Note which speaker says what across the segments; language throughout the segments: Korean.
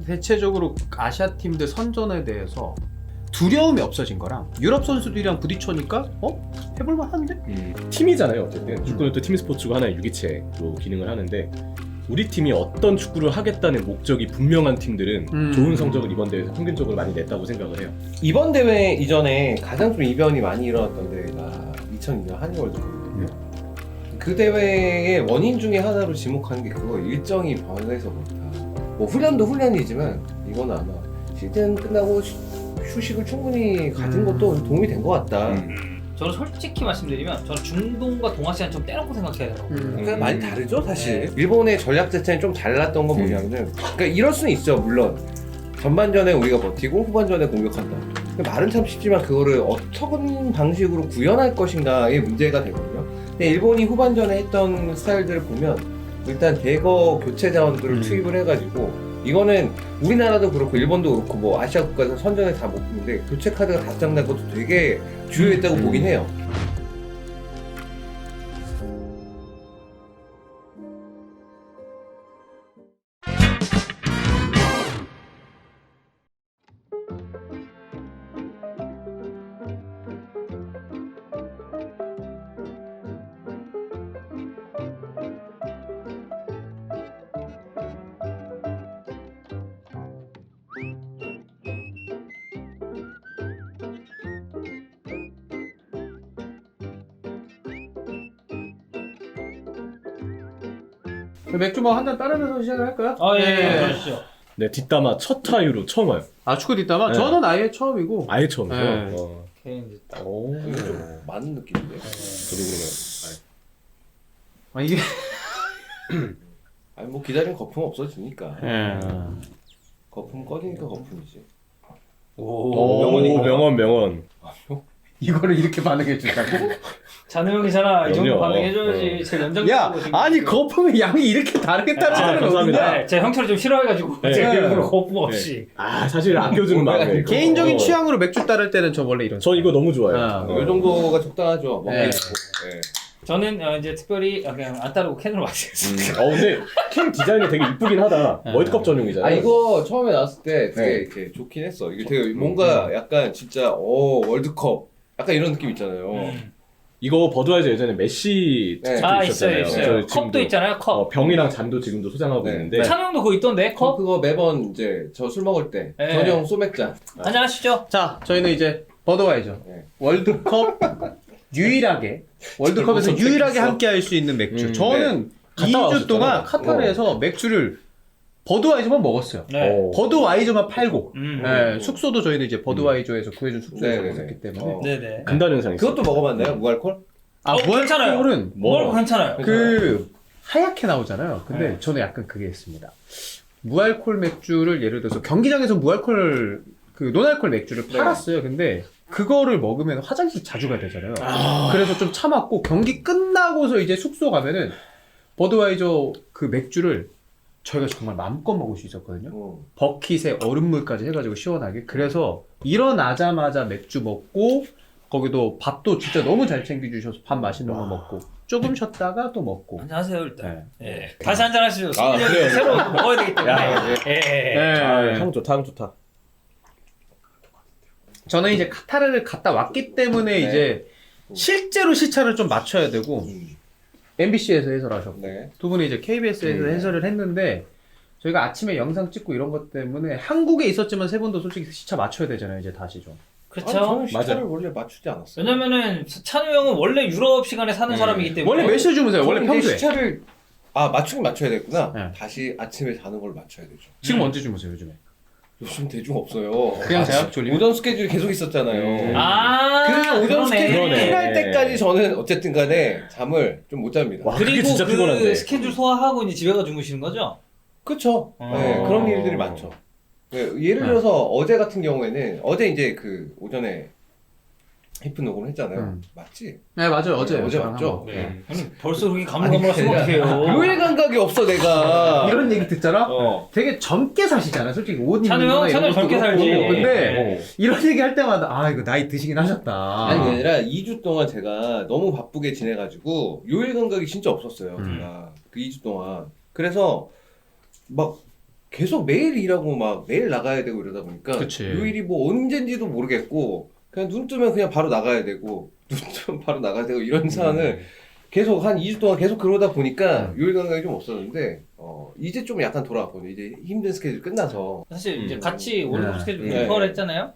Speaker 1: 대체적으로 아시아 팀들 선전에 대해서 두려움이 없어진 거랑 유럽 선수들이랑 부딪혀니까 해볼만한데?
Speaker 2: 팀이잖아요. 어쨌든 축구는 또 팀 스포츠고 하나의 유기체로 기능을 하는데 우리 팀이 어떤 축구를 하겠다는 목적이 분명한 팀들은 좋은 성적을 이번 대회에서 평균적으로 많이 냈다고 생각을 해요.
Speaker 3: 이번 대회 이전에 가장 좀 이변이 많이 일어났던 대회가 2002년 한일 월드컵이거든요. 그 대회의 원인 중에 하나로 지목하는 게 그거 일정이 변해서 그렇다. 뭐 훈련도 훈련이지만 이거는 아마 시즌 끝나고 휴식을 충분히 가진 것도 도움이 된 것 같다.
Speaker 4: 저는 솔직히 말씀드리면 저는 중동과 동아시아는 좀 떼놓고 생각해야 돼요.
Speaker 3: 그러니까 많이 다르죠 사실. 일본의 전략 자체는 좀 달랐던 건 뭐냐면은 그러니까 이럴 수는 있죠 물론 전반전에 우리가 버티고 후반전에 공격한다. 말은 참 쉽지만 그거를 어떤 방식으로 구현할 것인가의 문제가 되거든요. 근데 일본이 후반전에 했던 스타일들을 보면 일단 대거 교체 자원들을 투입을 해가지고 이거는 우리나라도 그렇고 일본도 그렇고 뭐 아시아 국가에서 선전에 다 못 보는데 교체 카드가 다 장난 것도 되게 주요했다고 보긴 해요.
Speaker 1: 맥주 뭐 한 잔 따르면서 시작을 할까요?
Speaker 4: 예, 그러시죠.
Speaker 2: 네, 뒷담화 첫 타율로 처음 와요.
Speaker 1: 아 축구 뒷담화?
Speaker 2: 네.
Speaker 1: 저는 아예 처음이고.
Speaker 2: 아예 처음이죠.
Speaker 1: 네.
Speaker 4: 이제 딱
Speaker 2: 오,
Speaker 3: 이게 좀 많은 느낌인데.
Speaker 2: 저도 그러면.
Speaker 1: 아 이게.
Speaker 3: 아니 뭐 기다리면 거품 없어지니까.
Speaker 1: 예.
Speaker 3: 거품 꺼지니까 거품이지.
Speaker 2: 오, 명언.
Speaker 1: 이거를 이렇게 반응해 준다고?
Speaker 4: 잔우 형이잖아. 이 정도
Speaker 2: 그럼요.
Speaker 4: 반응해줘야지. 제 연장.
Speaker 1: 야, 아니 거품의 양이 이렇게 다르게 따르는
Speaker 2: 감사합니다.
Speaker 1: 어딨냐?
Speaker 4: 네, 제 형철이 좀 싫어해가지고
Speaker 1: 네.
Speaker 4: 제가 일부러 거품 없이.
Speaker 2: 아, 사실 아껴주는 마음에.
Speaker 1: 개인적인 취향으로 맥주 따를 때는 저 원래 이런.
Speaker 2: 저 이거 너무 좋아요.
Speaker 1: 아,
Speaker 3: 이 정도가 적당하죠.
Speaker 1: 네.
Speaker 3: 먹기 좋고. 네.
Speaker 4: 저는 이제 특별히 그냥 안 따르고 캔으로 마시겠습니다.
Speaker 2: 근데 캔 디자인이 되게 이쁘긴 하다.
Speaker 1: 네.
Speaker 2: 월드컵 전용이잖아요.
Speaker 3: 아 이거 처음에 나왔을 때 되게
Speaker 2: 네.
Speaker 3: 이렇게 좋긴 했어. 이게 되게 뭔가 약간 진짜 월드컵 약간 이런 느낌 있잖아요.
Speaker 2: 이거 버드와이저 예전에 메시
Speaker 3: 네.
Speaker 2: 제품
Speaker 4: 있어요.
Speaker 2: 저
Speaker 4: 컵도
Speaker 2: 지금도,
Speaker 4: 있잖아요. 컵.
Speaker 2: 병이랑 잔도 지금도 소장하고
Speaker 3: 네.
Speaker 2: 있는데
Speaker 4: 찬우 형도 그거 있던데 컵.
Speaker 3: 그거 매번 이제 저 술 먹을 때
Speaker 4: 네.
Speaker 3: 전용 소맥잔.
Speaker 4: 한잔하시죠.
Speaker 1: 자, 저희는 이제 버드와이저
Speaker 3: 네.
Speaker 1: 월드컵 유일하게 월드컵에서
Speaker 3: 무슨
Speaker 1: 유일하게
Speaker 3: 있어?
Speaker 1: 함께 할 수 있는 맥주.
Speaker 2: 네.
Speaker 1: 저는
Speaker 2: 갔다
Speaker 1: 2주
Speaker 2: 왔었잖아.
Speaker 1: 동안 카타르에서 맥주를 버드와이저만 먹었어요.
Speaker 4: 네.
Speaker 1: 버드와이저만 팔고
Speaker 4: 음.
Speaker 1: 숙소도 저희는 이제 버드와이저에서 구해준 숙소에서
Speaker 3: 네네네.
Speaker 1: 먹었기 때문에
Speaker 4: 네네.
Speaker 2: 금단 현상이 있어요.
Speaker 3: 그것도 먹어봤나요? 무알콜?
Speaker 4: 괜찮아요.
Speaker 1: 무알콜은
Speaker 4: 뭘 괜찮아요.
Speaker 1: 그 하얗게 나오잖아요. 근데
Speaker 4: 네.
Speaker 1: 저는 약간 그게 있습니다. 무알콜 맥주를 예를 들어서 경기장에서 무알콜 그 노알콜 맥주를
Speaker 3: 네.
Speaker 1: 팔았어요. 근데 그거를 먹으면 화장실 자주 가야 되잖아요. 그래서 좀 참았고 경기 끝나고서 이제 숙소 가면은 버드와이저 그 맥주를 저희가 정말 마음껏 먹을 수 있었거든요. 버킷에 얼음물까지 해가지고 시원하게. 그래서 일어나자마자 맥주 먹고 거기도 밥도 진짜 너무 잘 챙겨주셔서 밥 맛있는 거 먹고 조금 쉬었다가 또 먹고.
Speaker 4: 한잔하세요 일단.
Speaker 1: 네.
Speaker 4: 예. 다시 한잔 하시죠.
Speaker 3: 아, 그래요?
Speaker 4: 새로 먹어야 되기 때문에.
Speaker 1: 네.
Speaker 2: 향 좋다, 향 좋다.
Speaker 1: 저는 이제 카타르를 갔다 왔기 때문에
Speaker 3: 네.
Speaker 1: 이제 실제로 시차를 좀 맞춰야 되고 MBC에서 해설하셨고
Speaker 3: 네.
Speaker 1: 두 분이 이제 KBS에서 해설을 했는데 저희가 아침에 영상 찍고 이런 것 때문에 한국에 있었지만 세 분도 솔직히 시차 맞춰야 되잖아요. 이제 다시 좀.
Speaker 4: 그렇죠.
Speaker 3: 저는 시차를
Speaker 2: 맞아요.
Speaker 3: 원래 맞추지 않았어요.
Speaker 4: 왜냐면은 찬우 형은 원래 유럽 시간에 사는 사람이기 때문에
Speaker 1: 원래 몇 시에 주무세요? 원래
Speaker 3: 저는 이제
Speaker 1: 평소에?
Speaker 3: 시차를 맞추긴 맞춰야 되겠구나.
Speaker 1: 네.
Speaker 3: 다시 아침에 자는 걸 맞춰야 되죠.
Speaker 1: 지금 언제 주무세요 요즘에?
Speaker 3: 요즘 대중 없어요.
Speaker 1: 그냥 자요? 졸리면?
Speaker 3: 오전 스케줄이 계속 있었잖아요.
Speaker 4: 아
Speaker 3: 그 오전 스케줄이
Speaker 2: 그러네.
Speaker 3: 끝날 때까지 저는 어쨌든 간에 잠을 좀 못 잡니다.
Speaker 2: 와, 그게
Speaker 4: 그리고
Speaker 2: 진짜
Speaker 4: 그
Speaker 2: 피곤한데.
Speaker 4: 스케줄 소화하고 이제 집에 가 주무시는 거죠?
Speaker 3: 그쵸. 네, 그런 일들이 많죠. 네, 예를 들어서 어제 같은 경우에는 어제 이제 그 오전에 히프 녹음을 했잖아요. 맞지?
Speaker 1: 네 맞아요. 어제
Speaker 3: 어제 맞죠?
Speaker 4: 네. 아니 벌써 그렇게 가물가물하시면 어떡해요?
Speaker 3: 요일 감각이 없어 내가.
Speaker 1: 이런 얘기 듣잖아? 되게 젊게 사시잖아. 솔직히 옷 입는
Speaker 4: 찬우 형?
Speaker 1: 거나
Speaker 4: 찬우
Speaker 1: 이런 것도
Speaker 4: 젊게
Speaker 1: 그렇고.
Speaker 4: 살지.
Speaker 1: 근데 이런 얘기 할 때마다 아 이거 나이 드시긴 하셨다.
Speaker 3: 아니 그게 아니라 2주 동안 제가 너무 바쁘게 지내가지고 요일 감각이 진짜 없었어요. 제가 그 2주 동안. 그래서 막 계속 매일 일하고 막 매일 나가야 되고 이러다 보니까
Speaker 1: 그치.
Speaker 3: 요일이 뭐 언젠지도 모르겠고 그냥 눈 뜨면 그냥 바로 나가야 되고 눈 뜨면 바로 나가야 되고 이런 상황을 계속 한 2주 동안 계속 그러다 보니까 요일 감각이 좀 없었는데 이제 좀 약간 돌아왔거든요. 이제 힘든 스케줄 끝나서
Speaker 4: 사실 이제 같이 월드컵 스케줄
Speaker 3: 네.
Speaker 4: 리퍼를 했잖아요.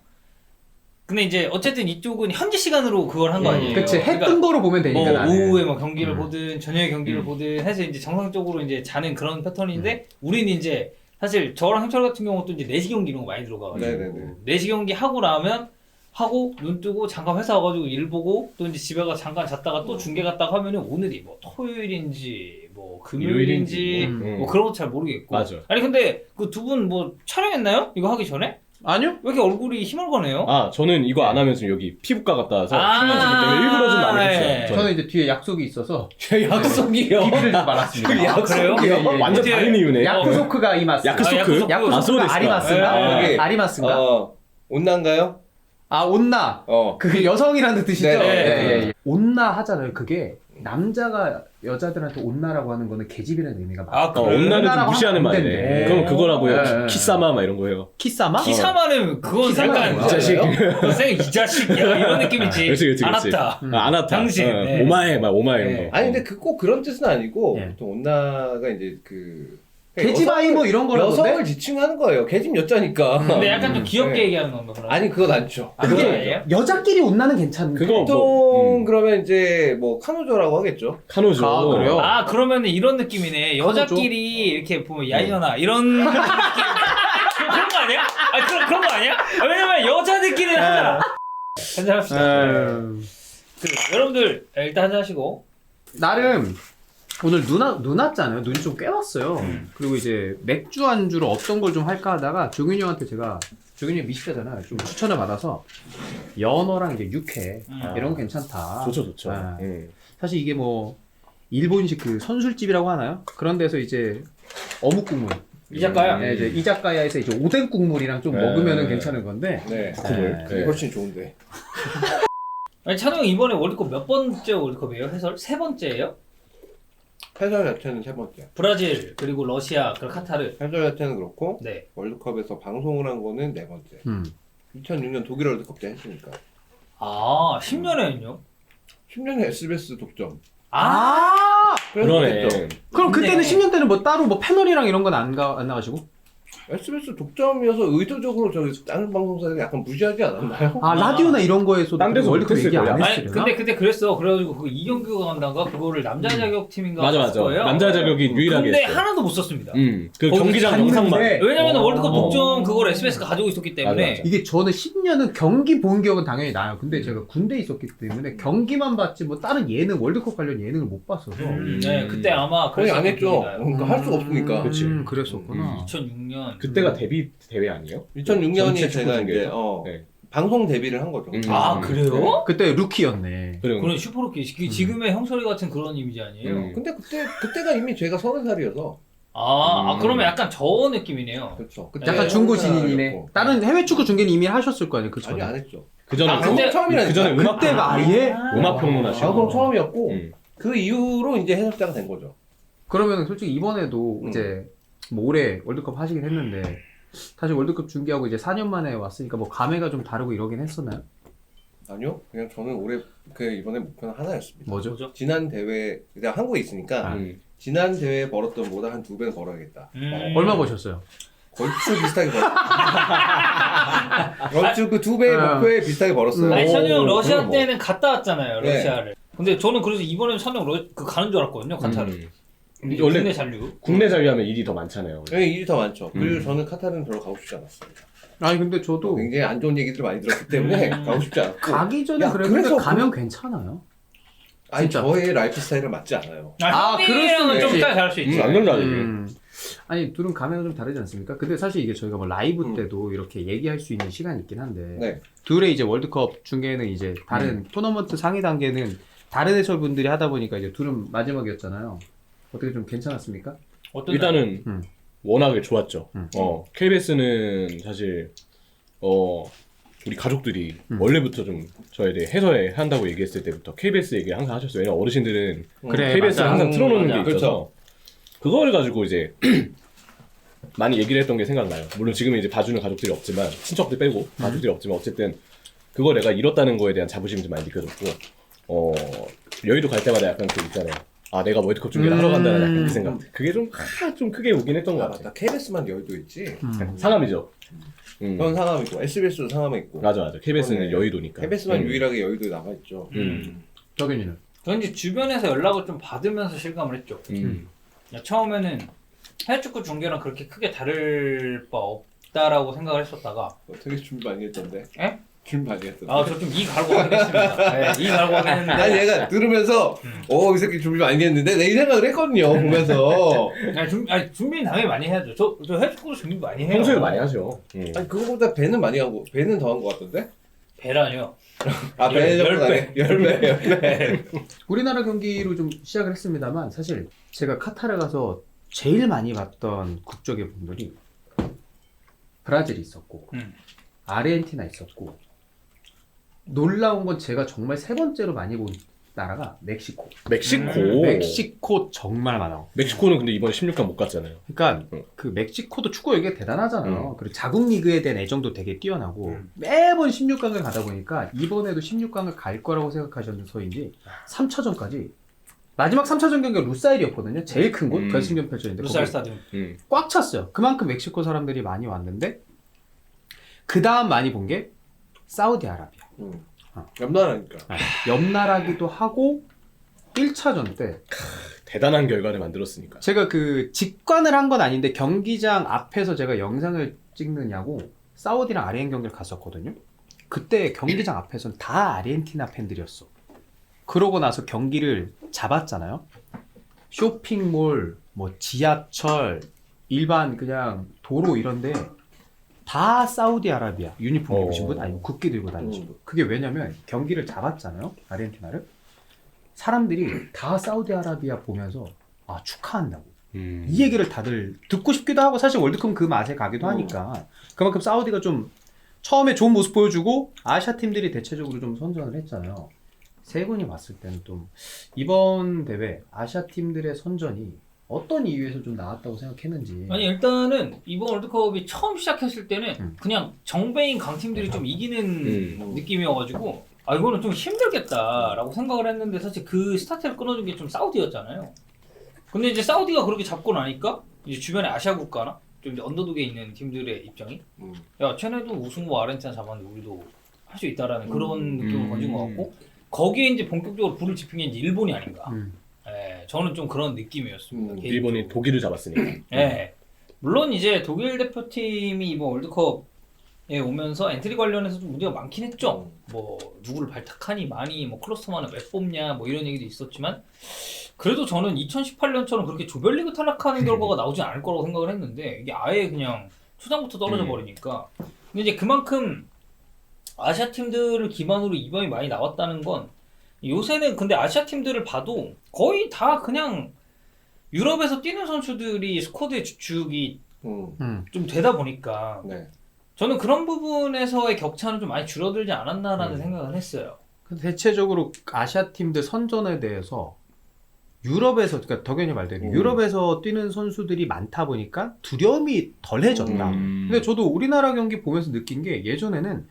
Speaker 4: 근데 이제 어쨌든 이쪽은 현지 시간으로 그걸 한 거 아니에요.
Speaker 1: 그치, 해
Speaker 4: 그러니까
Speaker 1: 뜬 거로 보면 되니까.
Speaker 4: 뭐
Speaker 1: 나는.
Speaker 4: 오후에 뭐 경기를 보든 저녁에 경기를 보든 해서 이제 정상적으로 이제 자는 그런 패턴인데 우리는 이제 사실 저랑 형철 같은 경우도 이제 4시 경기 이런 거 많이 들어가가지고
Speaker 3: 네네네.
Speaker 4: 4시 경기 하고 나면 하고 눈 뜨고 잠깐 회사 와가지고 일 보고 또 이제 집에 가 잠깐 잤다가 또 중계 갔다가 하면은 오늘이 뭐 토요일인지 뭐 금요일인지 뭐 그런 것도 잘 모르겠고.
Speaker 2: 맞아.
Speaker 4: 아니 근데 그 두 분 뭐 촬영했나요? 이거 하기 전에?
Speaker 1: 아니요?
Speaker 4: 왜 이렇게 얼굴이 희멀거네요?
Speaker 2: 아 저는 이거 안 하면 지금 여기 피부과 갔다 와서 출연 준비 때문에 일부러 좀 많이
Speaker 4: 네.
Speaker 2: 했어요. 저는.
Speaker 1: 저는 이제 뒤에 약속이 있어서
Speaker 3: 약속이요.
Speaker 1: 비비를 좀 말았습니다.
Speaker 4: 아, 그래요?
Speaker 1: 예, 예, 예.
Speaker 2: 완전
Speaker 4: 이제
Speaker 2: 다른 이유네.
Speaker 1: 야쿠소크가 이마스.
Speaker 2: 야쿠소크?
Speaker 4: 야쿠소크.
Speaker 2: 아,
Speaker 1: 야쿠소크가
Speaker 2: 소데스까?
Speaker 1: 아리마스인가?
Speaker 3: 네.
Speaker 1: 아리마스인가?
Speaker 3: 온난가요?
Speaker 1: 아, 온나. 그 여성이라는 뜻이죠?
Speaker 3: 네,
Speaker 1: 예. 온나 하잖아요. 그게 남자가 여자들한테 온나라고 하는 거는 계집이라는 의미가 많아요.
Speaker 4: 아, 그래요?
Speaker 2: 온나를 좀
Speaker 1: 온나라고
Speaker 2: 무시하는
Speaker 1: 하면 안
Speaker 2: 말이네.
Speaker 1: 된대.
Speaker 2: 그럼 그거라고요.
Speaker 1: 네.
Speaker 2: 키사마 막 이런 거예요.
Speaker 1: 키사마?
Speaker 4: 키사마는 그건
Speaker 1: 키사마는
Speaker 4: 약간
Speaker 1: 뭐야?
Speaker 2: 이 자식.
Speaker 4: 이 자식이야 이런 느낌이지.
Speaker 2: 그렇지.
Speaker 4: 안았다.
Speaker 2: 아나타.
Speaker 4: 당신. 네.
Speaker 2: 오마에 막 오마 이런
Speaker 4: 네.
Speaker 2: 거.
Speaker 3: 아니 근데 그 꼭 그런 뜻은 아니고
Speaker 1: 예.
Speaker 3: 보통 온나가 이제 그
Speaker 1: 계집아이 뭐 이런 거라던데?
Speaker 3: 여성을 지칭하는 거예요. 계집 여자니까.
Speaker 4: 근데 약간 좀 귀엽게
Speaker 3: 네.
Speaker 4: 얘기하는 건가 그럼?
Speaker 3: 아니 그건 아니죠.
Speaker 4: 아, 그게
Speaker 1: 그게
Speaker 4: 아니에요?
Speaker 1: 여자끼리 온나는 괜찮은데.
Speaker 2: 그거
Speaker 3: 보통
Speaker 2: 뭐,
Speaker 3: 그러면 이제 뭐 카누조라고 하겠죠.
Speaker 2: 카노죠.
Speaker 1: 아, 그래요?
Speaker 4: 아 그러면은 이런 느낌이네. 여자끼리 이렇게 보면 야이년아 이런 느낌. 그런 거 아니야? 아 그런 거 아니야? 아, 왜냐면 여자들끼리는 하잖아. 한잔 합시다. 그, 여러분들 일단 한잔 하시고.
Speaker 1: 나름 오늘 눈 왔잖아요. 눈이 좀 꽤 왔어요. 그리고 이제 맥주 안주로 어떤 걸 좀 할까 하다가 조균이 형한테 제가 조균이 형 미식가잖아요. 좀 추천을 받아서 연어랑 이제 육회 이런 거 괜찮다.
Speaker 2: 좋죠.
Speaker 1: 아. 사실 이게 뭐 일본식 그 선술집이라고 하나요? 그런 데서 이제 어묵 국물.
Speaker 4: 이자카야?
Speaker 1: 네, 이제 이자카야에서 이제 오뎅 국물이랑 좀
Speaker 2: 네.
Speaker 1: 먹으면은 괜찮은 건데.
Speaker 3: 네.
Speaker 2: 국물. 네.
Speaker 3: 훨씬 좋은데.
Speaker 4: 아니 찬우 형 이번에 월드컵 몇 번째 월드컵이에요? 해설? 세 번째예요?
Speaker 3: 해설 자체는 세 번째.
Speaker 4: 브라질 그리고 러시아 그리고 카타르.
Speaker 3: 해설 자체는 그렇고
Speaker 4: 네.
Speaker 3: 월드컵에서 방송을 한 거는 네 번째. 2006년 독일 월드컵 때 했으니까.
Speaker 4: 아 10년에는요?
Speaker 3: 10년에 SBS 독점.
Speaker 1: 아!
Speaker 2: 그러네.
Speaker 1: 그럼 그때는
Speaker 4: 네.
Speaker 1: 10년 때는 뭐 따로 뭐 패널이랑 이런 건 안 나가시고?
Speaker 3: SBS 독점이어서 의도적으로 저기 다른 방송사들이 약간 무시하지 않았나요?
Speaker 1: 아, 라디오나 이런 거에서도
Speaker 2: 딴 데서
Speaker 1: 월드컵 얘기 안
Speaker 2: 못했을
Speaker 4: 아니
Speaker 1: 했으려나?
Speaker 4: 근데 그때 그랬어. 그래가지고 그 이경규가 간다가 그거를 남자 자격팀인가
Speaker 2: 맞아.
Speaker 4: 했을 거예요.
Speaker 2: 남자 자격이 유일하게
Speaker 4: 근데
Speaker 2: 했어요.
Speaker 4: 하나도 못 썼습니다.
Speaker 2: 그
Speaker 1: 거기
Speaker 2: 경기장
Speaker 1: 갔는데
Speaker 2: 영상만.
Speaker 4: 왜냐면 월드컵
Speaker 1: 어.
Speaker 4: 독점 그걸 SBS가 가지고 있었기 때문에.
Speaker 2: 맞아.
Speaker 1: 이게 저는 10년은 경기 본 기억은 당연히 나요. 근데 제가 군대에 있었기 때문에 경기만 봤지 뭐 다른 예능, 월드컵 관련 예능을 못 봤어서.
Speaker 4: 네, 그때 아마
Speaker 3: 거의 안
Speaker 4: 그랬었던
Speaker 3: 했죠.
Speaker 4: 기억이 나요.
Speaker 3: 그러니까 할 수가 없으니까.
Speaker 2: 그치.
Speaker 1: 그랬었구나.
Speaker 4: 2006년.
Speaker 2: 그때가 데뷔 대회 아니에요?
Speaker 3: 2006년이
Speaker 2: 전체
Speaker 3: 제가
Speaker 2: 축구
Speaker 3: 이제
Speaker 2: 중계에서? 네.
Speaker 3: 방송 데뷔를 한 거죠.
Speaker 4: 아 그래요?
Speaker 1: 그때 루키였네.
Speaker 4: 그런 슈퍼루키 지금의 형소리 같은 그런 이미지 아니에요?
Speaker 3: 근데 그때가 이미 제가 30살이어서
Speaker 4: 아 그러면 약간 저 느낌이네요.
Speaker 3: 그렇죠.
Speaker 1: 약간
Speaker 4: 네,
Speaker 1: 중고 진인이네.
Speaker 3: 였고.
Speaker 1: 다른 해외 축구 중계는 이미 하셨을 거 아니에요, 그
Speaker 3: 아니
Speaker 1: 전에.
Speaker 3: 안 했죠.
Speaker 2: 그 전에
Speaker 4: 아, 근데-
Speaker 3: 처음이라니까.
Speaker 2: 그 전에 음악
Speaker 1: 그때가 아예?
Speaker 2: 음악 평론하시고.
Speaker 3: 방송 처음이었고
Speaker 2: 음.
Speaker 3: 그 이후로 이제 해설자가 된 거죠.
Speaker 1: 그러면 솔직히 이번에도 이제 뭐 올해 월드컵 하시긴 했는데 사실 월드컵 중계하고 이제 4년 만에 왔으니까 뭐 감회가 좀 다르고 이러긴 했었나요?
Speaker 3: 아니요. 그냥 저는 올해 그 이번에 목표는 하나였습니다.
Speaker 1: 뭐죠?
Speaker 4: 뭐죠?
Speaker 3: 지난 대회 내가 한국에 있으니까 지난 대회에 벌었던 보다 한 2배는 벌어야겠다.
Speaker 1: 얼마 버셨어요?
Speaker 3: 얼추 비슷하게 벌었어요. 얼추 그 2배의 목표에 비슷하게 벌었어요.
Speaker 4: 아니 찬우 형 러시아
Speaker 3: 그건 뭐.
Speaker 4: 때는 갔다 왔잖아요,
Speaker 3: 네.
Speaker 4: 러시아를. 근데 저는 그래서 이번에 찬우 형 그 가는 줄 알았거든요, 카타르.
Speaker 2: 원래
Speaker 4: 국내 잔류.
Speaker 2: 국내 잔류하면 일이 더 많잖아요.
Speaker 3: 네, 일이 더 많죠. 그리고 저는 카타르는 별로 가고 싶지 않았습니다.
Speaker 1: 아니 근데 저도
Speaker 3: 굉장히 안 좋은 얘기들을 많이 들었기 때문에 가고 싶지 않았고.
Speaker 1: 가기 전에
Speaker 3: 야,
Speaker 1: 그랬는데
Speaker 3: 그래서
Speaker 1: 가면 괜찮아요.
Speaker 3: 아니
Speaker 1: 진짜.
Speaker 3: 저의 라이프 스타일은 맞지 않아요.
Speaker 1: 아, 그럴 수는
Speaker 4: 형은 좀
Speaker 1: 있지.
Speaker 4: 이따 잘할 수 있지.
Speaker 2: 안 된다 이게.
Speaker 1: 아니 둘은 감회가 좀 다르지 않습니까? 근데 사실 이게 저희가 뭐 라이브 때도 이렇게 얘기할 수 있는 시간이 있긴 한데
Speaker 3: 네.
Speaker 1: 둘의 이제 월드컵 중계는 이제 다른 토너먼트 상위 단계는 다른 해설분들이 하다 보니까 이제 둘은 마지막이었잖아요. 어떻게 좀 괜찮았습니까?
Speaker 4: 어떤
Speaker 2: 일단은 워낙에 좋았죠.
Speaker 1: 음.
Speaker 2: KBS는 사실 우리 가족들이 원래부터 좀 저에 대해 해설에 한다고 얘기했을 때부터 KBS 얘기 항상 하셨어요. 왜냐면 어르신들은
Speaker 1: 그래,
Speaker 2: KBS를
Speaker 1: 맞아.
Speaker 2: 항상 틀어놓는
Speaker 3: 맞아.
Speaker 2: 게 있어서 그거를 가지고 이제 많이 얘기를 했던 게 생각나요. 물론 지금은 이제 봐주는 가족들이 없지만 친척들 빼고 가족들이 없지만 어쨌든 그거 내가 잃었다는 거에 대한 자부심이 좀 많이 느껴졌고 여의도 갈 때마다 약간 그 있잖아요. 아 내가 월드컵 준비를 하러 간다는 약간 그 생각. 그게 좀 크게 오긴 했던 것
Speaker 3: 아
Speaker 2: 같아.
Speaker 3: 맞다. KBS만 여의도 있지.
Speaker 2: 상암이죠.
Speaker 3: 현 상암 있고 SBS도 상암에 있고.
Speaker 2: 맞아. KBS는
Speaker 3: 그러네.
Speaker 2: 여의도니까.
Speaker 3: KBS만 유일하게 여의도에 나가 있죠.
Speaker 1: 덕현이는?
Speaker 4: 저는 이제 주변에서 연락을 좀 받으면서 실감을 했죠. 처음에는 해외 축구 중계랑 그렇게 크게 다를 바 없다라고 생각을 했었다가
Speaker 3: 되게 준비 많이 했던데.
Speaker 4: 에?
Speaker 3: 준비 많이 했던데.
Speaker 4: 저 좀 이 갈고 하긴 했습니다. 네, 이 갈고 하긴 했는데
Speaker 3: 아니 얘가 들으면서 이 새끼 준비 많이 했는데 내 이 생각을 했거든요 보면서.
Speaker 4: 준비는 당연히 많이 해야죠. 저 해외 축구도 준비 많이 해요.
Speaker 2: 평소에 많이 하죠.
Speaker 3: 아니 그거보다 배는 많이 하고 배는 더 한 것 같던데?
Speaker 4: 배라뇨.
Speaker 3: 아 배는 정도 아니에요? 10배.
Speaker 1: 우리나라 경기로 좀 시작을 했습니다만 사실 제가 카타르 가서 제일 많이 봤던 국적의 분들이 브라질이 있었고 아르헨티나 있었고 놀라운 건 제가 정말 세 번째로 많이 본 나라가 멕시코. 멕시코 정말 많아.
Speaker 2: 멕시코는 근데 이번에 16강 못 갔잖아요.
Speaker 1: 그러니까 그 멕시코도 축구 여기가 대단하잖아요. 그리고 자국 리그에 대한 애정도 되게 뛰어나고 매번 16강을 가다 보니까 이번에도 16강을 갈 거라고 생각하셔서인지 3차전까지 마지막 3차전 경기가 루사일이었거든요. 제일 큰 곳 결승전 펼쳐졌는데
Speaker 4: 루사일
Speaker 1: 거기
Speaker 4: 스타디움.
Speaker 1: 꽉 찼어요. 그만큼 멕시코 사람들이 많이 왔는데 그 다음 많이 본 게 사우디아라비아.
Speaker 3: 옆나라니까.
Speaker 1: 옆 나라기도 하고 1차전 때
Speaker 2: 대단한 결과를 만들었으니까.
Speaker 1: 제가 그 직관을 한 건 아닌데 경기장 앞에서 제가 영상을 찍느냐고 사우디랑 아르헨 경기를 갔었거든요. 그때 경기장 앞에서는 다 아르헨티나 팬들이었어. 그러고 나서 경기를 잡았잖아요. 쇼핑몰, 뭐 지하철, 일반 그냥 도로 이런데 다 사우디아라비아 유니폼 입으신 분 아니면 국기 들고 다니신 분. 그게 왜냐면 경기를 잡았잖아요. 아르헨티나를. 사람들이 다 사우디아라비아 보면서 축하한다고. 이 얘기를 다들 듣고 싶기도 하고 사실 월드컵 그 맛에 가기도 하니까 그만큼 사우디가 좀 처음에 좋은 모습 보여주고 아시아 팀들이 대체적으로 좀 선전을 했잖아요. 세 분이 봤을 때는 좀 이번 대회 아시아 팀들의 선전이 어떤 이유에서 좀 나왔다고 생각했는지.
Speaker 4: 아니 일단은 이번 월드컵이 처음 시작했을 때는 그냥 정배인 강팀들이 좀 이기는 느낌이어가지고 이거는 좀 힘들겠다라고 생각을 했는데 사실 그 스타트를 끊어준 게 좀 사우디였잖아요. 근데 이제 사우디가 그렇게 잡고 나니까 이제 주변에 아시아 국가나 좀 이제 언더독에 있는 팀들의 입장이 야 쟤네도 우승 뭐 아르헨티나 잡았는데 우리도 할 수 있다라는 그런 느낌을 건진 것 같고 거기에 이제 본격적으로 불을 지핀 게 이제 일본이 아닌가. 저는 좀 그런 느낌이었습니다.
Speaker 2: 일본이 독일을 잡았으니까.
Speaker 4: 물론 이제 독일 대표팀이 이번 월드컵에 오면서 엔트리 관련해서 좀 문제가 많긴 했죠. 뭐 누구를 발탁하니 많이 뭐 클러스터만을 왜 뽑냐 뭐 이런 얘기도 있었지만 그래도 저는 2018년처럼 그렇게 조별리그 탈락하는 결과가 나오진 않을 거라고 생각을 했는데 이게 아예 그냥 초장부터 떨어져 버리니까. 근데 이제 그만큼 아시아 팀들을 기반으로 이변이 많이 나왔다는 건 요새는 근데 아시아 팀들을 봐도 거의 다 그냥 유럽에서 뛰는 선수들이 스쿼드의 주축이 좀 되다 보니까 저는 그런 부분에서의 격차는 좀 많이 줄어들지 않았나라는 생각을 했어요.
Speaker 1: 근데 대체적으로 아시아 팀들 선전에 대해서 유럽에서 그러니까 덕현이 말대로 유럽에서 뛰는 선수들이 많다 보니까 두려움이 덜해졌다. 근데 저도 우리나라 경기 보면서 느낀 게 예전에는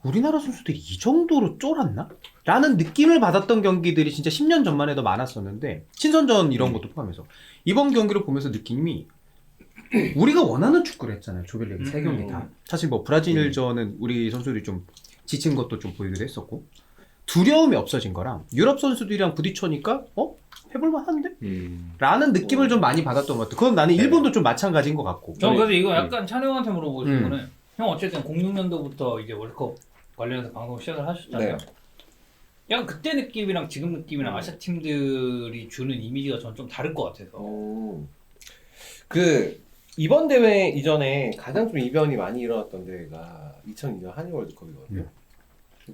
Speaker 1: 우리나라 선수들이 이 정도로 쫄았나? 라는 느낌을 받았던 경기들이 진짜 10년 전만 해도 많았었는데 친선전 이런 것도 포함해서 이번 경기를 보면서 느낌이 우리가 원하는 축구를 했잖아요. 조별리그 3경기 다. 사실 뭐 브라질전은 우리 선수들이 좀 지친 것도 좀 보이기도 했었고 두려움이 없어진 거랑 유럽 선수들이랑 부딪혀니까 해볼만 한데? 라는 느낌을 좀 많이 받았던 것 같아요. 그건 나는 일본도 좀 마찬가지인 것 같고.
Speaker 4: 저는 그래서 이거 약간 찬 형한테 물어보고 싶은 거는 형 어쨌든 06년도부터 이제 월드컵 관련해서 방송 시작을 하셨잖아요. 약간 그때 느낌이랑 지금 느낌이랑 아시아 팀들이 주는 이미지가 저는 좀 다를 것 같아서.
Speaker 3: 그 이번 대회 이전에 가장 좀 이변이 많이 일어났던 대회가 2002년 한일 월드컵이거든요.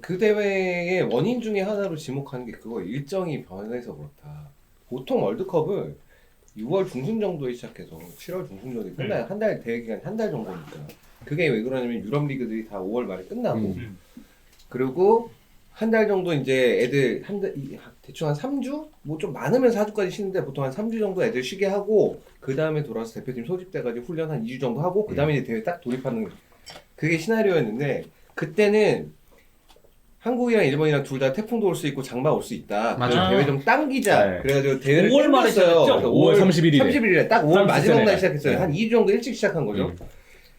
Speaker 3: 그 대회의 원인 중에 하나로 지목하는 게 그거 일정이 변해서 그렇다. 보통 월드컵을 6월 중순 정도에 시작해서 7월 중순 정도에 끝나요. 한 달 대회 기간이 한 달 정도니까. 그게 왜 그러냐면 유럽 리그들이 다 5월 말에 끝나고 그리고 한 달 정도 이제 애들 대충 한 3주? 뭐 좀 많으면 4주까지 쉬는데 보통 한 3주 정도 애들 쉬게 하고 그 다음에 돌아와서 대표팀 소집돼가지고 훈련 한 2주 정도 하고 그 다음에 이제 대회 딱 돌입하는 그게 시나리오였는데 그때는 한국이랑 일본이랑 둘 다 태풍도 올 수 있고 장마 올 수 있다.
Speaker 1: 맞아.
Speaker 3: 그래서 대회 좀 당기자.
Speaker 2: 네.
Speaker 3: 그래가지고 대회를
Speaker 4: 5월 말에
Speaker 3: 당겼어요.
Speaker 4: 시작했죠?
Speaker 2: 5월 31일에.
Speaker 3: 30일에 딱 5월
Speaker 2: 프랑스
Speaker 3: 마지막 날
Speaker 2: 세네갈.
Speaker 3: 시작했어요.
Speaker 2: 네.
Speaker 3: 한 2주 정도 일찍 시작한 거죠.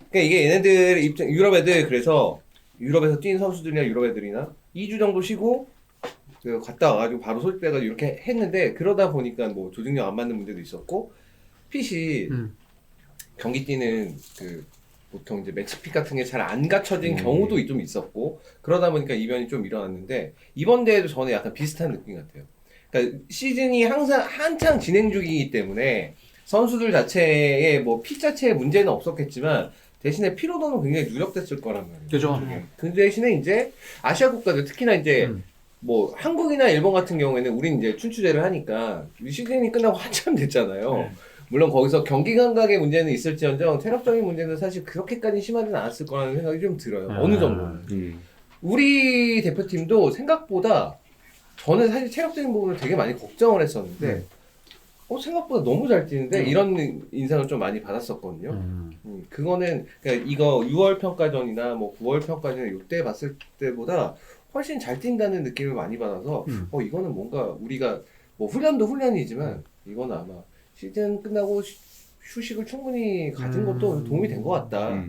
Speaker 3: 그러니까 이게 얘네들 유럽 애들 그래서 유럽에서 뛴 선수들이나 유럽 애들이나 2주 정도 쉬고 그 갔다 와가지고 바로 소집돼가지고 이렇게 했는데 그러다 보니까 뭐 조직력 안 맞는 문제도 있었고 핏이 경기 뛰는 그 보통 이제 매치핏 같은 게 잘 안 갖춰진 경우도 좀 있었고 그러다 보니까 이변이 좀 일어났는데 이번 대회도 저는 약간 비슷한 느낌 같아요. 그러니까 시즌이 항상 한창 진행 중이기 때문에 선수들 자체의 뭐 핏 자체의 문제는 없었겠지만 대신에 피로도는 굉장히 누적됐을 거란 말이에요.
Speaker 1: 그죠.
Speaker 3: 그 대신에 이제 아시아 국가들 특히나 이제 뭐 한국이나 일본 같은 경우에는 우린 이제 춘추제를 하니까 시즌이 끝나고 한참 됐잖아요. 물론 거기서 경기 감각의 문제는 있을지언정 체력적인 문제는 사실 그렇게까지 심하지는 않았을 거라는 생각이 좀 들어요. 어느 정도는. 우리 대표팀도 생각보다 저는 사실 체력적인 부분을 되게 많이 걱정을 했었는데 생각보다 너무 잘 뛰는데 이런 인상을 좀 많이 받았었거든요. 그거는 그러니까 이거 6월 평가전이나 뭐 9월 평가전 이때 봤을 때보다 훨씬 잘 뛴다는 느낌을 많이 받아서 이거는 뭔가 우리가 뭐 훈련도 훈련이지만 이거는 아마 시즌 끝나고 휴식을 충분히 가진 것도 도움이 된 것 같다.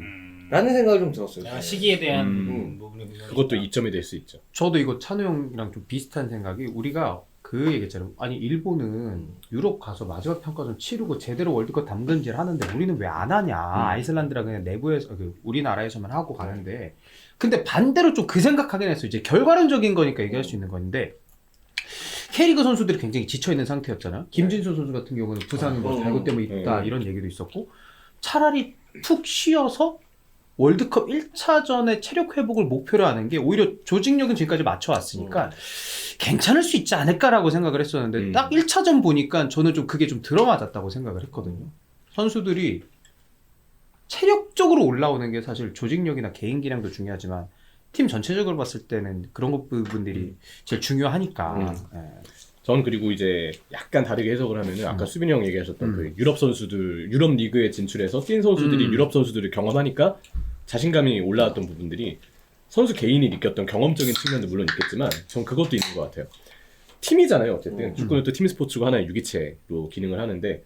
Speaker 3: 라는 생각이 좀 들었어요.
Speaker 4: 시기에 대한 부분이
Speaker 2: 그것도 이점이 될 수 있죠.
Speaker 1: 저도 이거 찬우 형이랑 좀 비슷한 생각이 우리가 그 얘기했잖아요. 아니 일본은 유럽 가서 마지막 평가전 치르고 제대로 월드컵 담근질 하는데 우리는 왜 안 하냐. 아이슬란드랑 그냥 내부에서 우리나라에서만 하고 가는데 근데 반대로 좀 그 생각하긴 했어요. 이제 결과론적인 거니까 얘기할 수 있는 건데 K리그 선수들이 굉장히 지쳐있는 상태였잖아요. 김진수 선수 같은 경우는 부상 뭐 발고 때문에 있다 이런 얘기도 있었고 차라리 푹 쉬어서 월드컵 1차전의 체력 회복을 목표로 하는 게 오히려 조직력은 지금까지 맞춰왔으니까 괜찮을 수 있지 않을까라고 생각을 했었는데 딱 1차전 보니까 저는 좀 그게 좀 들어맞았다고 생각을 했거든요. 선수들이 체력적으로 올라오는 게 사실 조직력이나 개인 기량도 중요하지만 팀 전체적으로 봤을 때는 그런 부분들이 제일 중요하니까.
Speaker 2: 전 그리고 이제 약간 다르게 해석을 하면은 아까 수빈이 형 얘기하셨던 그 유럽 선수들, 유럽 리그에 진출해서 뛴 선수들이 유럽 선수들을 경험하니까 자신감이 올라왔던 부분들이 선수 개인이 느꼈던 경험적인 측면도 물론 있겠지만 전 그것도 있는 것 같아요. 팀이잖아요. 어쨌든 축구는 또 팀 스포츠고 하나의 유기체로 기능을 하는데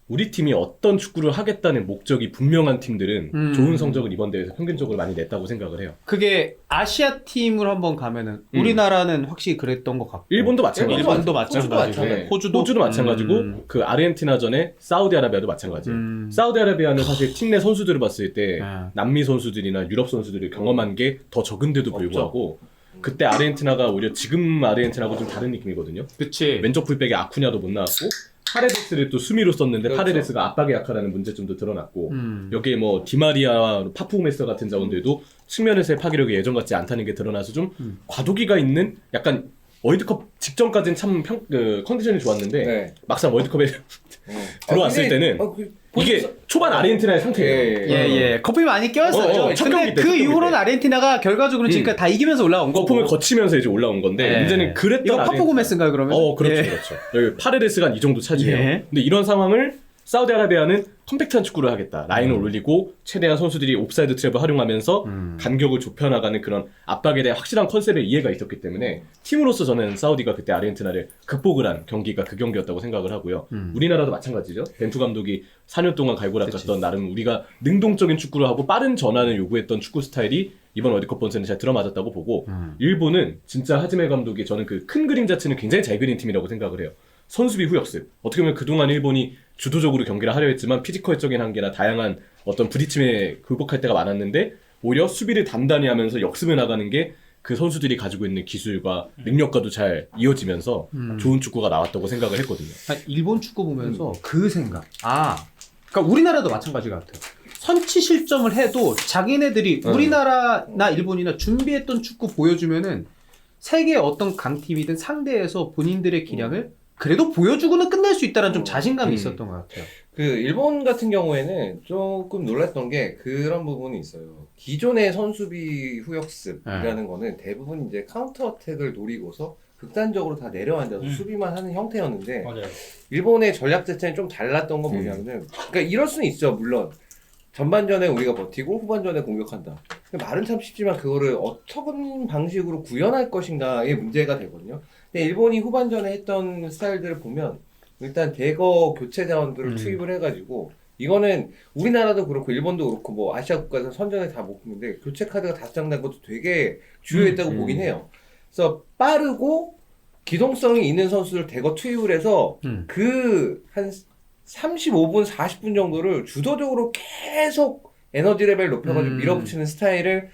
Speaker 2: 우리 팀이 어떤 축구를 하겠다는 목적이 분명한 팀들은 좋은 성적을 이번 대회에서 평균적으로 많이 냈다고 생각을 해요.
Speaker 1: 그게 아시아 팀으로 한번 가면은 우리나라는 확실히 그랬던 것 같고
Speaker 2: 일본도 마찬가지고
Speaker 1: 일본도 마찬가지고
Speaker 2: 네.
Speaker 1: 호주도
Speaker 2: 마찬가지고 그 아르헨티나전에 사우디아라비아도 마찬가지예요. 사우디아라비아는 사실 팀 내 선수들을 봤을 때 남미 선수들이나 유럽 선수들을 경험한 게 더 적은데도 불구하고 그때 아르헨티나가 오히려 지금 아르헨티나하고 좀 다른 느낌이거든요.
Speaker 1: 그치.
Speaker 2: 왼쪽 풀백에 아쿠냐도 못 나왔고 파레데스를 또 수미로 썼는데
Speaker 3: 그렇죠.
Speaker 2: 파레데스가 압박에 약하다는 문제점도 드러났고 여기에 뭐 디마리아와 파푸메스 같은 자원들도 측면에서의 파괴력이 예전 같지 않다는 게 드러나서 좀 과도기가 있는 약간 월드컵 직전까지는 참 컨디션이 좋았는데
Speaker 3: 네.
Speaker 2: 막상 월드컵에 들어왔을 때는 이게 초반 아르헨티나의 상태예요.
Speaker 1: 예. 거품이 많이 껴였어요.
Speaker 2: 첫
Speaker 1: 근데
Speaker 2: 경기 때,
Speaker 1: 그
Speaker 2: 첫 경기
Speaker 1: 이후로는
Speaker 2: 때.
Speaker 1: 아르헨티나가 결과적으로 지금까지 다 이기면서 올라온 거고.
Speaker 2: 거품을 거치면서 이제 올라온 건데 문제는 그랬던
Speaker 1: 이거 파푸고메스인가요 그러면?
Speaker 2: 그렇죠,
Speaker 1: 예.
Speaker 2: 그렇죠. 여기 파레데스가 이 정도 차지해요.
Speaker 1: 예.
Speaker 2: 근데 이런 상황을 사우디아라비아는 컴팩트한 축구를 하겠다. 라인을 올리고 최대한 선수들이 옵사이드 트랩을 활용하면서 간격을 좁혀나가는 그런 압박에 대한 확실한 컨셉의 이해가 있었기 때문에 팀으로서 저는 사우디가 그때 아르헨티나를 극복을 한 경기가 그 경기였다고 생각을 하고요. 우리나라도 마찬가지죠. 벤투 감독이 4년 동안 갈고 닦았던 나름 우리가 능동적인 축구를 하고 빠른 전환을 요구했던 축구 스타일이 이번 월드컵 본선에 잘 들어맞았다고 보고 일본은 진짜 하지메 감독이 저는 그 큰 그림 자체는 굉장히 잘 그린 팀이라고 생각을 해요. 선수비 후역습. 어떻게 보면 그동안 일본이 주도적으로 경기를 하려 했지만 피지컬적인 한계나 다양한 어떤 부딪힘에 극복할 때가 많았는데 오히려 수비를 단단히 하면서 역습을 나가는 게 그 선수들이 가지고 있는 기술과 능력과도 잘 이어지면서 좋은 축구가 나왔다고 생각을 했거든요.
Speaker 1: 일본 축구 보면서 그 생각. 그러니까 우리나라도 마찬가지 같아요. 선취 실점을 해도 자기네들이 우리나라나 일본이나 준비했던 축구 보여주면은 세계 어떤 강팀이든 상대에서 본인들의 기량을 그래도 보여주고는 끝낼 수 있다는 좀
Speaker 3: 음.
Speaker 1: 자신감이 있었던 것 같아요.
Speaker 3: 그 일본 같은 경우에는 조금 놀랐던 게 그런 부분이 있어요. 기존의 선수비 후역습이라는 거는 대부분 이제 카운터 어택을 노리고서 극단적으로 다 내려앉아서 수비만 하는 형태였는데
Speaker 4: 맞아요.
Speaker 3: 일본의 전략 자체는 좀 달랐던 건 뭐냐면은 그러니까 이럴 수는 있죠. 물론 전반전에 우리가 버티고 후반전에 공격한다. 말은 참 쉽지만 그거를 어떤 방식으로 구현할 것인가의 문제가 되거든요. 근데 일본이 후반전에 했던 스타일들을 보면 일단 대거 교체 자원들을 투입을 해가지고 이거는 우리나라도 그렇고 일본도 그렇고 뭐 아시아 국가에서 선전에 다 못 보는데 교체 카드가 5장 난 것도 되게 주요했다고 보긴 해요. 그래서 빠르고 기동성이 있는 선수를 대거 투입을 해서 그 한 35분, 40분 정도를 주도적으로 계속 에너지 레벨 높여가지고 밀어붙이는 스타일을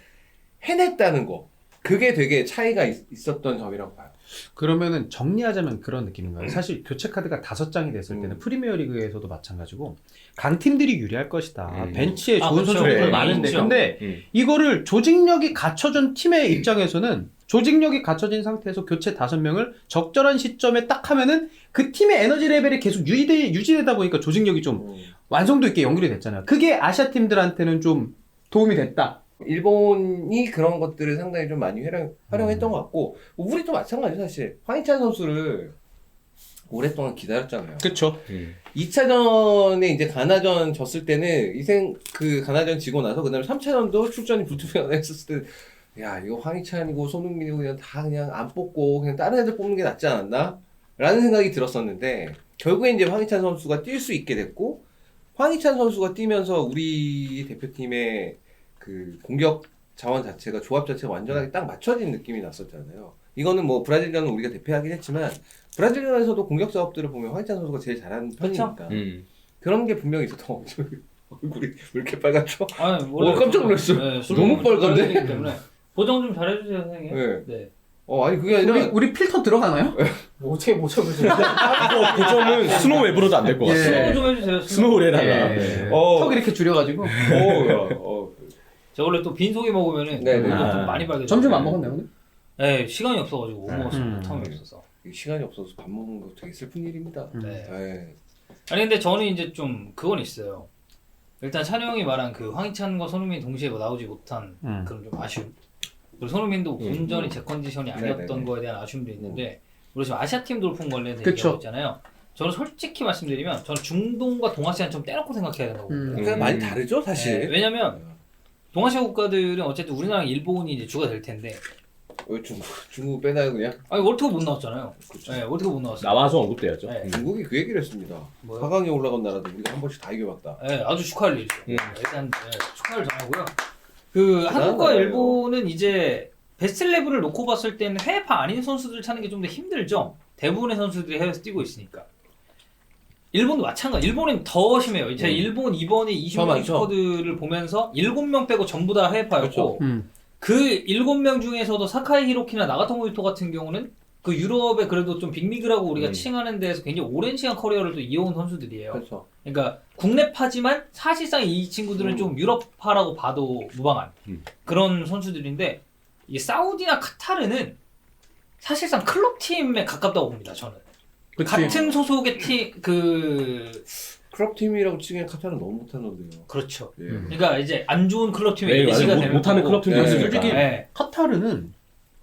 Speaker 3: 해냈다는 거. 그게 되게 차이가 있었던 점이라고 봐요.
Speaker 1: 그러면은 정리하자면 그런 느낌인가요? 사실 교체 카드가 5장이 됐을 때는 프리미어리그에서도 마찬가지고 강팀들이 유리할 것이다. 벤치에 좋은
Speaker 4: 그렇죠.
Speaker 1: 선수들
Speaker 2: 그래,
Speaker 1: 많은데
Speaker 4: 인정.
Speaker 1: 근데 이거를 조직력이 갖춰진 팀의 입장에서는 조직력이 갖춰진 상태에서 교체 5명을 적절한 시점에 딱 하면은 그 팀의 에너지 레벨이 계속 유지되다 보니까 조직력이 좀 완성도 있게 연결이 됐잖아요. 그게 아시아 팀들한테는 좀 도움이 됐다.
Speaker 3: 일본이 그런 것들을 상당히 좀 많이 활용했던 것 같고 우리도 마찬가지죠 사실. 황희찬 선수를 오랫동안 기다렸잖아요.
Speaker 1: 그렇죠.
Speaker 3: 2차전에 이제 가나전 졌을 때는 그 가나전 지고 나서 그다음에 3차전도 출전이 불투명하다 했었을 때 야 이거 황희찬이고 손흥민이고 그냥 다 그냥 안 뽑고 그냥 다른 애들 뽑는 게 낫지 않았나? 라는 생각이 들었었는데 결국에 이제 황희찬 선수가 뛸 수 있게 됐고 황희찬 선수가 뛰면서 우리 대표팀의 그 공격 자원 자체가 조합 자체가 완전하게 딱 맞춰진 느낌이 났었잖아요. 이거는 뭐 브라질전은 우리가 대패하긴 했지만 브라질전에서도 공격 작업들을 보면 황희찬 선수가 제일 잘하는 편이니까 그런 게 분명히 있었던 거죠. 얼굴이 왜 이렇게 빨갛죠?
Speaker 4: 아니,
Speaker 3: 깜짝 놀랐어요. 너무 빨간데?
Speaker 4: 때문에 보정 좀 잘해주세요, 선생님.
Speaker 3: 네.
Speaker 4: 네.
Speaker 3: 아니 그게 아니라
Speaker 1: 우리 필터 들어가나요?
Speaker 4: 어떻게 보정을
Speaker 2: 고점은 스노우웹으로도 안 될 것 같아요.
Speaker 4: 스노우 좀 해주세요.
Speaker 2: 스노우레다가.
Speaker 1: 예. 턱 이렇게 줄여가지고
Speaker 4: 저 원래 또 빈속에 먹으면은
Speaker 3: 네네.
Speaker 4: 좀 많이 빨개져.
Speaker 1: 점심 안 먹었나요 오늘?
Speaker 4: 네, 시간이 없어가지고 못 먹었어요. 텀이 없어서.
Speaker 3: 시간이 없어서 밥 먹는 거 되게 슬픈 일입니다.
Speaker 4: 네.
Speaker 3: 네.
Speaker 4: 아니 근데 저는 이제 좀 그건 있어요. 일단 찬우 형이 말한 그 황희찬과 손흥민이 동시에 뭐 나오지 못한 그런 좀 아쉬움. 그리고 손흥민도 온전히 제 컨디션이 아니었던
Speaker 3: 네네네.
Speaker 4: 거에 대한 아쉬움도 있는데 우리 지금 아시아 팀 돌풍 관련해서
Speaker 1: 그쵸.
Speaker 4: 얘기하고 있잖아요. 저는 솔직히 말씀드리면 저는 중동과 동아시아는 좀 떼놓고 생각해야 된다고 봅니다.
Speaker 3: 그러니까 많이 다르죠 사실.
Speaker 4: 네, 왜냐면 동아시아 국가들은 어쨌든 우리나라랑 일본이 이제 주가 될 텐데
Speaker 3: 왜 중국 빼나요 그냥?
Speaker 4: 아니 월드컵 못 나왔잖아요.
Speaker 3: 그쵸.
Speaker 4: 네, 월드컵 못 나왔어요.
Speaker 2: 나와서 언급돼야죠.
Speaker 4: 네.
Speaker 3: 중국이 그 얘기를 했습니다.
Speaker 4: 뭐요?
Speaker 3: 4강에 올라간 나라도 우리가 한 번씩 다 이겨봤다.
Speaker 4: 네, 아주 축하할 일이죠. 일단 축하를 전하고요. 그 한국과
Speaker 3: 거예요.
Speaker 4: 일본은 이제 베스트 레벨을 놓고 봤을 때는 해외파 아닌 선수들 찾는 게 좀 더 힘들죠. 대부분의 선수들이 해외에서 뛰고 있으니까. 일본도 마찬가지. 일본은 더 심해요. 제가 일본 이번에 20명
Speaker 3: 많죠.
Speaker 4: 스쿼드를 보면서 7명 빼고 전부 다 해외파였고
Speaker 3: 그렇죠.
Speaker 4: 그 7명 중에서도 사카이 히로키나 나가토모 유토 같은 경우는 그 유럽에 그래도 좀 빅리그라고 우리가 칭하는 데에서 굉장히 오랜 시간 커리어를 또 이어온 선수들이에요.
Speaker 3: 그렇죠.
Speaker 4: 그러니까 국내파지만 사실상 이 친구들은 좀 유럽파라고 봐도 무방한 그런 선수들인데 이 사우디나 카타르는 사실상 클럽 팀에 가깝다고 봅니다. 저는
Speaker 1: 그치.
Speaker 4: 같은 소속의 팀
Speaker 3: 클럽 팀이라고 치기엔 카타르는 너무 못하는데요.
Speaker 4: 그렇죠.
Speaker 3: 예.
Speaker 4: 그러니까 이제 안 좋은 클럽 팀에
Speaker 2: 네,
Speaker 4: 예시가
Speaker 2: 맞아요.
Speaker 4: 되는
Speaker 2: 못하는
Speaker 4: 거고.
Speaker 2: 클럽 팀도
Speaker 3: 네,
Speaker 2: 있으니까.
Speaker 1: 솔직히
Speaker 4: 네.
Speaker 1: 카타르는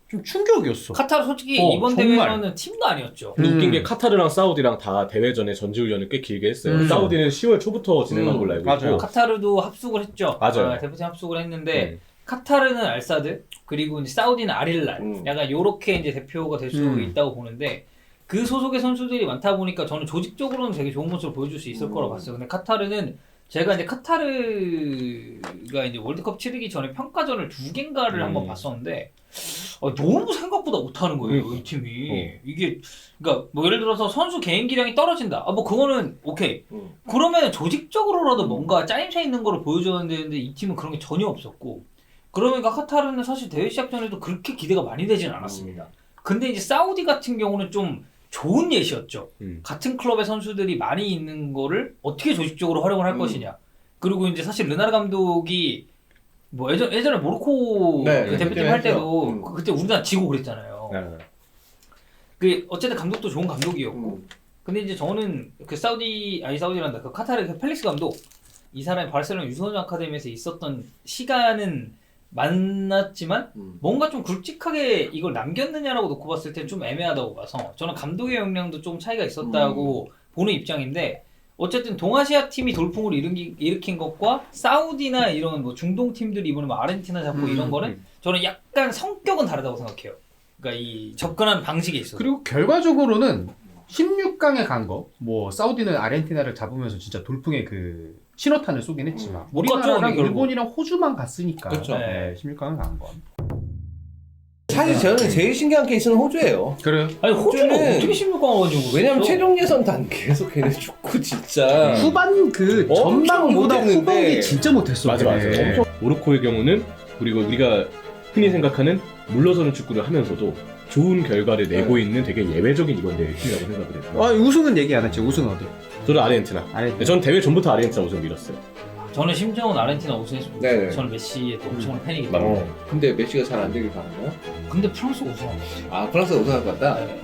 Speaker 1: 좀 충격이었어.
Speaker 4: 카타르 솔직히 이번
Speaker 1: 정말.
Speaker 4: 대회는 팀도 아니었죠.
Speaker 2: 근데 웃긴 게 카타르랑 사우디랑 다 대회 전에 전지훈련을 꽤 길게 했어요. 사우디는 10월 초부터 진행한 걸로 알고
Speaker 1: 맞아요.
Speaker 2: 있고.
Speaker 4: 카타르도 합숙을 했죠.
Speaker 2: 맞아요.
Speaker 4: 대표팀 합숙을 했는데 카타르는 알사드 그리고 이제 사우디는 아릴랄 약간 요렇게 이제 대표가 될 수 있다고 보는데 그 소속의 선수들이 많다 보니까 저는 조직적으로는 되게 좋은 모습을 보여줄 수 있을 거라고 봤어요. 근데 카타르는 제가 이제 카타르가 이제 월드컵 치르기 전에 평가전을 2개인가를 한번 봤었는데 너무 생각보다 못하는 거예요. 이 팀이. 이게 그러니까 뭐 예를 들어서 선수 개인 기량이 떨어진다. 뭐 그거는 오케이. 그러면 조직적으로라도 뭔가 짜임새 있는 거를 보여줘야 되는데 이 팀은 그런 게 전혀 없었고 그러니까 카타르는 사실 대회 시작 전에도 그렇게 기대가 많이 되진 않았습니다. 근데 이제 사우디 같은 경우는 좀 좋은 예시였죠. 같은 클럽의 선수들이 많이 있는 거를 어떻게 조직적으로 활용을 할 것이냐. 그리고 이제 사실 르나르 감독이 뭐 예전에 모로코
Speaker 3: 네,
Speaker 4: 그 대표팀
Speaker 3: 그때
Speaker 4: 할
Speaker 3: 했죠.
Speaker 4: 때도 그때 우리나라 지고 그랬잖아요. 그 어쨌든 감독도 좋은 감독이었고 근데 이제 저는 그 사우디란다 그 카타르 그 펠릭스 감독 이 사람이 바르셀로나 유소년 아카데미에서 있었던 시간은 많았지만 뭔가 좀 굵직하게 이걸 남겼느냐라고 놓고 봤을 땐 좀 애매하다고 봐서 저는 감독의 역량도 좀 차이가 있었다고 보는 입장인데 어쨌든 동아시아 팀이 돌풍을 일으킨 것과 사우디나 이런 뭐 중동 팀들이 이번에 뭐 아르헨티나 잡고 이런 거는 저는 약간 성격은 다르다고 생각해요. 그러니까 이 접근하는 방식에 있어서.
Speaker 1: 그리고 결과적으로는 16강에 간 거, 뭐 사우디는 아르헨티나를 잡으면서 진짜 돌풍의 그 신호탄을 쏘긴 했지만
Speaker 4: 못 갔죠,
Speaker 1: 우리나라랑
Speaker 4: 결국.
Speaker 1: 일본이랑 호주만 갔으니까
Speaker 3: 그쵸.
Speaker 1: 네, 16강은 간 건.
Speaker 3: 사실 저는 제일 신기한 케이스는 호주예요.
Speaker 1: 그래요.
Speaker 4: 아니 호주는
Speaker 3: 호주는
Speaker 4: 어떻게 16강 와가지고
Speaker 3: 왜냐면
Speaker 4: 그랬어?
Speaker 3: 최종 예선 단계에서 걔네 축구 진짜
Speaker 1: 후반 그
Speaker 3: 엄청
Speaker 1: 전반보다
Speaker 3: 못했는데.
Speaker 1: 후반이 진짜 못했어.
Speaker 2: 맞아.
Speaker 1: 걔네.
Speaker 2: 엄청 모로코의 경우는 그리고 우리가 흔히 생각하는 물러서는 축구를 하면서도 좋은 결과를 내고 있는 되게 예외적인 이번대 팀이라고 생각을 해요.
Speaker 1: 아, 우승은 얘기 안 했지. 우승은 어디?
Speaker 2: 저는 아르헨티나.
Speaker 1: 아르헨티나.
Speaker 2: 전 대회 전부터 아르헨티나 우승 밀었어요.
Speaker 4: 저는 심정은 아르헨티나 우승했으면
Speaker 3: 네네.
Speaker 4: 좋겠어요. 저는 메시의 또 엄청난 팬이기 때문에.
Speaker 2: 맞네.
Speaker 3: 근데 메시가 잘 안 되길 바라나요?
Speaker 4: 근데 프랑스가 우승한 거지.
Speaker 3: 아 프랑스가 우승할 것 같다?
Speaker 4: 네.